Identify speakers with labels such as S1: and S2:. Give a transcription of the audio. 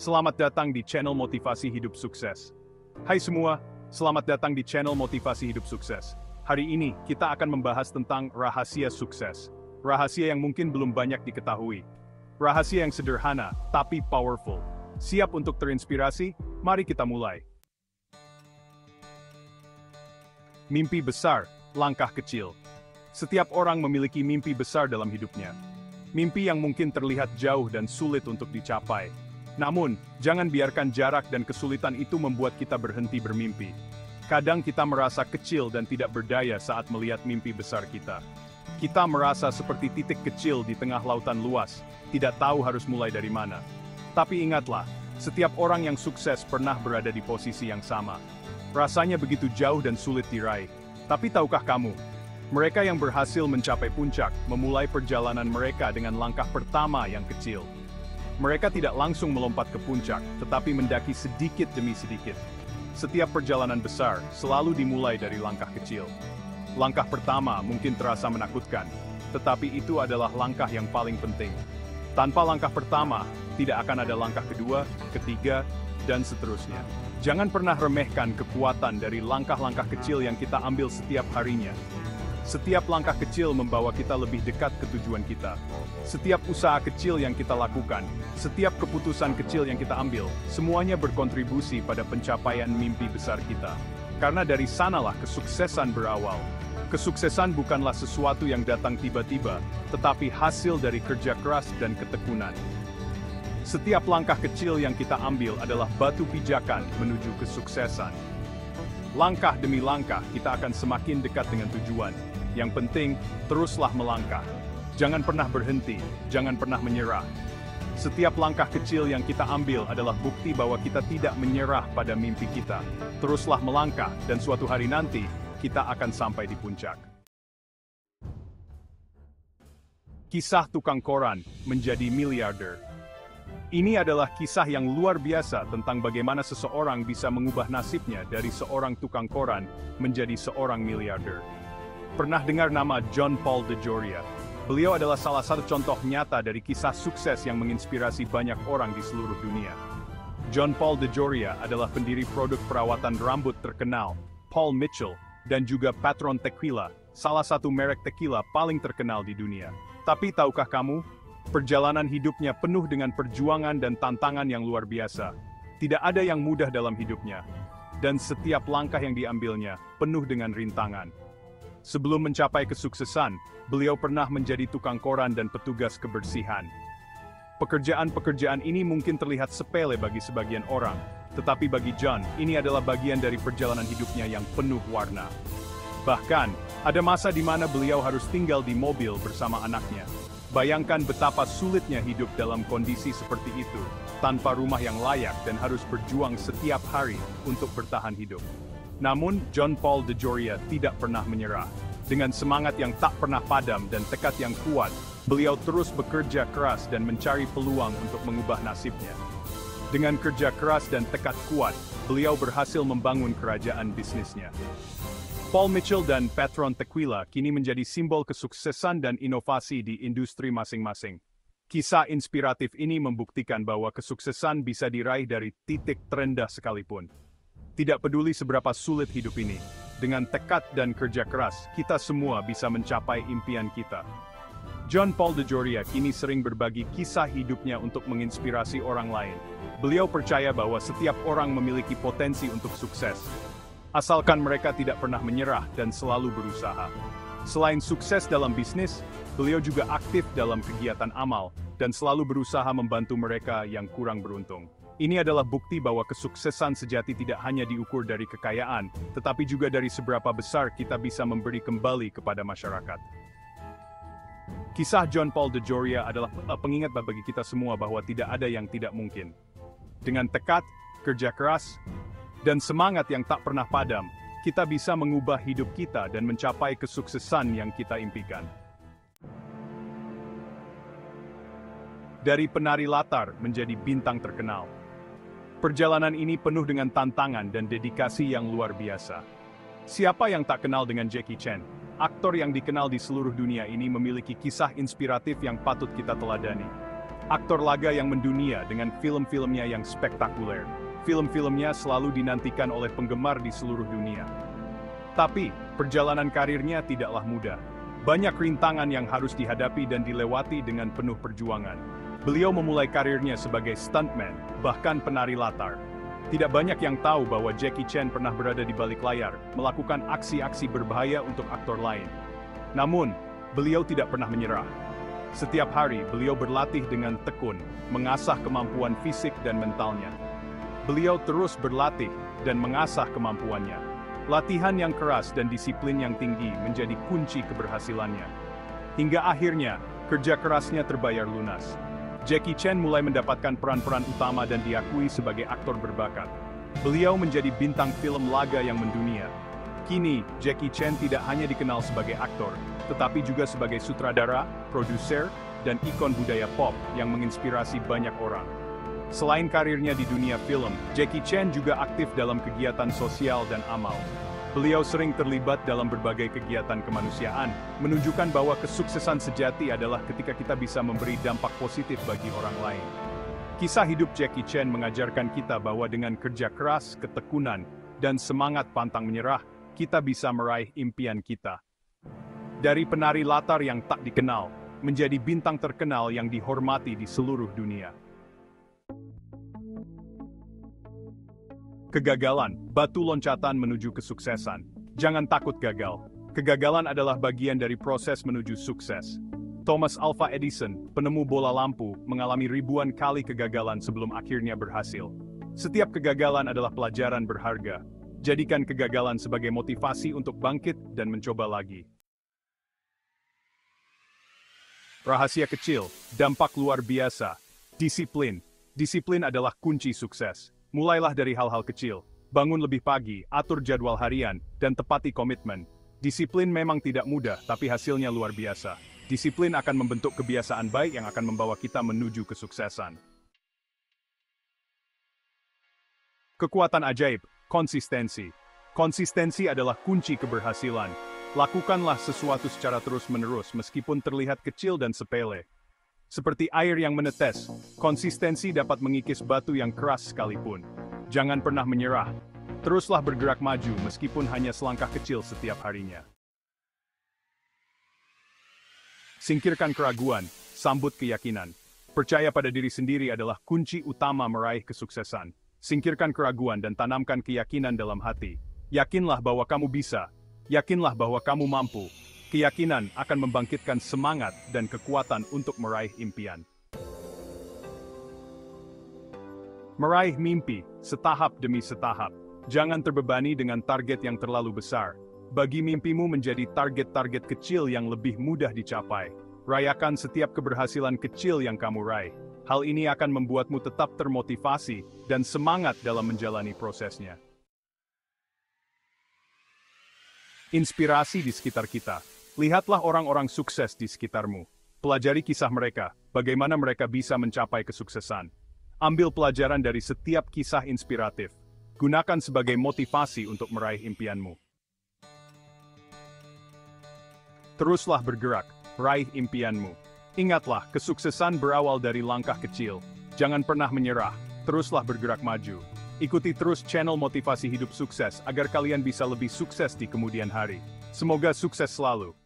S1: Selamat datang di channel Motivasi Hidup Sukses. Hai semua, selamat datang di channel Motivasi Hidup Sukses. Hari ini, kita akan membahas tentang rahasia sukses. Rahasia yang mungkin belum banyak diketahui. Rahasia yang sederhana, tapi powerful. Siap untuk terinspirasi? Mari kita mulai. Mimpi besar, langkah kecil. Setiap orang memiliki mimpi besar dalam hidupnya. Mimpi yang mungkin terlihat jauh dan sulit untuk dicapai. Namun, jangan biarkan jarak dan kesulitan itu membuat kita berhenti bermimpi. Kadang kita merasa kecil dan tidak berdaya saat melihat mimpi besar kita. Kita merasa seperti titik kecil di tengah lautan luas, tidak tahu harus mulai dari mana. Tapi ingatlah, setiap orang yang sukses pernah berada di posisi yang sama. Rasanya begitu jauh dan sulit diraih. Tapi tahukah kamu, mereka yang berhasil mencapai puncak memulai perjalanan mereka dengan langkah pertama yang kecil. Mereka tidak langsung melompat ke puncak, tetapi mendaki sedikit demi sedikit. Setiap perjalanan besar selalu dimulai dari langkah kecil. Langkah pertama mungkin terasa menakutkan, tetapi itu adalah langkah yang paling penting. Tanpa langkah pertama, tidak akan ada langkah kedua, ketiga, dan seterusnya. Jangan pernah remehkan kekuatan dari langkah-langkah kecil yang kita ambil setiap harinya. Setiap langkah kecil membawa kita lebih dekat ke tujuan kita. Setiap usaha kecil yang kita lakukan, setiap keputusan kecil yang kita ambil, semuanya berkontribusi pada pencapaian mimpi besar kita. Karena dari sanalah kesuksesan berawal. Kesuksesan bukanlah sesuatu yang datang tiba-tiba, tetapi hasil dari kerja keras dan ketekunan. Setiap langkah kecil yang kita ambil adalah batu pijakan menuju kesuksesan. Langkah demi langkah, kita akan semakin dekat dengan tujuan. Yang penting, teruslah melangkah. Jangan pernah berhenti, jangan pernah menyerah. Setiap langkah kecil yang kita ambil adalah bukti bahwa kita tidak menyerah pada mimpi kita. Teruslah melangkah, dan suatu hari nanti, kita akan sampai di puncak. Kisah tukang koran menjadi miliarder. Ini adalah kisah yang luar biasa tentang bagaimana seseorang bisa mengubah nasibnya dari seorang tukang koran menjadi seorang miliarder. Pernah dengar nama John Paul DeJoria? Beliau adalah salah satu contoh nyata dari kisah sukses yang menginspirasi banyak orang di seluruh dunia. John Paul DeJoria adalah pendiri produk perawatan rambut terkenal, Paul Mitchell, dan juga Patron Tequila, salah satu merek tequila paling terkenal di dunia. Tapi tahukah kamu, perjalanan hidupnya penuh dengan perjuangan dan tantangan yang luar biasa. Tidak ada yang mudah dalam hidupnya, dan setiap langkah yang diambilnya penuh dengan rintangan. Sebelum mencapai kesuksesan, beliau pernah menjadi tukang koran dan petugas kebersihan. Pekerjaan-pekerjaan ini mungkin terlihat sepele bagi sebagian orang, tetapi bagi John, ini adalah bagian dari perjalanan hidupnya yang penuh warna. Bahkan, ada masa di mana beliau harus tinggal di mobil bersama anaknya. Bayangkan betapa sulitnya hidup dalam kondisi seperti itu, tanpa rumah yang layak dan harus berjuang setiap hari untuk bertahan hidup. Namun, John Paul DeJoria tidak pernah menyerah. Dengan semangat yang tak pernah padam dan tekad yang kuat, beliau terus bekerja keras dan mencari peluang untuk mengubah nasibnya. Dengan kerja keras dan tekad kuat, beliau berhasil membangun kerajaan bisnisnya. Paul Mitchell dan Patron Tequila kini menjadi simbol kesuksesan dan inovasi di industri masing-masing. Kisah inspiratif ini membuktikan bahwa kesuksesan bisa diraih dari titik terendah sekalipun. Tidak peduli seberapa sulit hidup ini, dengan tekad dan kerja keras, kita semua bisa mencapai impian kita. John Paul DeJoria kini sering berbagi kisah hidupnya untuk menginspirasi orang lain. Beliau percaya bahwa setiap orang memiliki potensi untuk sukses, asalkan mereka tidak pernah menyerah dan selalu berusaha. Selain sukses dalam bisnis, beliau juga aktif dalam kegiatan amal, dan selalu berusaha membantu mereka yang kurang beruntung. Ini adalah bukti bahwa kesuksesan sejati tidak hanya diukur dari kekayaan, tetapi juga dari seberapa besar kita bisa memberi kembali kepada masyarakat. Kisah John Paul DeJoria adalah pengingat bagi kita semua bahwa tidak ada yang tidak mungkin. Dengan tekad, kerja keras, dan semangat yang tak pernah padam, kita bisa mengubah hidup kita dan mencapai kesuksesan yang kita impikan. Dari penari latar menjadi bintang terkenal. Perjalanan ini penuh dengan tantangan dan dedikasi yang luar biasa. Siapa yang tak kenal dengan Jackie Chan? Aktor yang dikenal di seluruh dunia ini memiliki kisah inspiratif yang patut kita teladani. Aktor laga yang mendunia dengan film-filmnya yang spektakuler. Film-filmnya selalu dinantikan oleh penggemar di seluruh dunia. Tapi, perjalanan karirnya tidaklah mudah. Banyak rintangan yang harus dihadapi dan dilewati dengan penuh perjuangan. Beliau memulai karirnya sebagai stuntman, bahkan penari latar. Tidak banyak yang tahu bahwa Jackie Chan pernah berada di balik layar, melakukan aksi-aksi berbahaya untuk aktor lain. Namun, beliau tidak pernah menyerah. Setiap hari, beliau berlatih dengan tekun, mengasah kemampuan fisik dan mentalnya. Beliau terus berlatih dan mengasah kemampuannya. Latihan yang keras dan disiplin yang tinggi menjadi kunci keberhasilannya. Hingga akhirnya, kerja kerasnya terbayar lunas. Jackie Chan mulai mendapatkan peran-peran utama dan diakui sebagai aktor berbakat. Beliau menjadi bintang film laga yang mendunia. Kini, Jackie Chan tidak hanya dikenal sebagai aktor, tetapi juga sebagai sutradara, produser, dan ikon budaya pop yang menginspirasi banyak orang. Selain karirnya di dunia film, Jackie Chan juga aktif dalam kegiatan sosial dan amal. Beliau sering terlibat dalam berbagai kegiatan kemanusiaan, menunjukkan bahwa kesuksesan sejati adalah ketika kita bisa memberi dampak positif bagi orang lain. Kisah hidup Jackie Chan mengajarkan kita bahwa dengan kerja keras, ketekunan, dan semangat pantang menyerah, kita bisa meraih impian kita. Dari penari latar yang tak dikenal, menjadi bintang terkenal yang dihormati di seluruh dunia. Kegagalan, batu loncatan menuju kesuksesan. Jangan takut gagal. Kegagalan adalah bagian dari proses menuju sukses. Thomas Alva Edison, penemu bola lampu, mengalami ribuan kali kegagalan sebelum akhirnya berhasil. Setiap kegagalan adalah pelajaran berharga. Jadikan kegagalan sebagai motivasi untuk bangkit dan mencoba lagi. Rahasia kecil, dampak luar biasa. Disiplin. Disiplin adalah kunci sukses. Mulailah dari hal-hal kecil. Bangun lebih pagi, atur jadwal harian, dan tepati komitmen. Disiplin memang tidak mudah, tapi hasilnya luar biasa. Disiplin akan membentuk kebiasaan baik yang akan membawa kita menuju kesuksesan. Kekuatan ajaib, konsistensi. Konsistensi adalah kunci keberhasilan. Lakukanlah sesuatu secara terus-menerus meskipun terlihat kecil dan sepele. Seperti air yang menetes, konsistensi dapat mengikis batu yang keras sekalipun. Jangan pernah menyerah. Teruslah bergerak maju meskipun hanya selangkah kecil setiap harinya. Singkirkan keraguan, sambut keyakinan. Percaya pada diri sendiri adalah kunci utama meraih kesuksesan. Singkirkan keraguan dan tanamkan keyakinan dalam hati. Yakinlah bahwa kamu bisa. Yakinlah bahwa kamu mampu. Keyakinan akan membangkitkan semangat dan kekuatan untuk meraih impian. Meraih mimpi, setahap demi setahap. Jangan terbebani dengan target yang terlalu besar. Bagi mimpimu menjadi target-target kecil yang lebih mudah dicapai. Rayakan setiap keberhasilan kecil yang kamu raih. Hal ini akan membuatmu tetap termotivasi dan semangat dalam menjalani prosesnya. Inspirasi di sekitar kita. Lihatlah orang-orang sukses di sekitarmu. Pelajari kisah mereka, bagaimana mereka bisa mencapai kesuksesan. Ambil pelajaran dari setiap kisah inspiratif. Gunakan sebagai motivasi untuk meraih impianmu. Teruslah bergerak, raih impianmu. Ingatlah, kesuksesan berawal dari langkah kecil. Jangan pernah menyerah, teruslah bergerak maju. Ikuti terus channel Motivasi Hidup Sukses agar kalian bisa lebih sukses di kemudian hari. Semoga sukses selalu.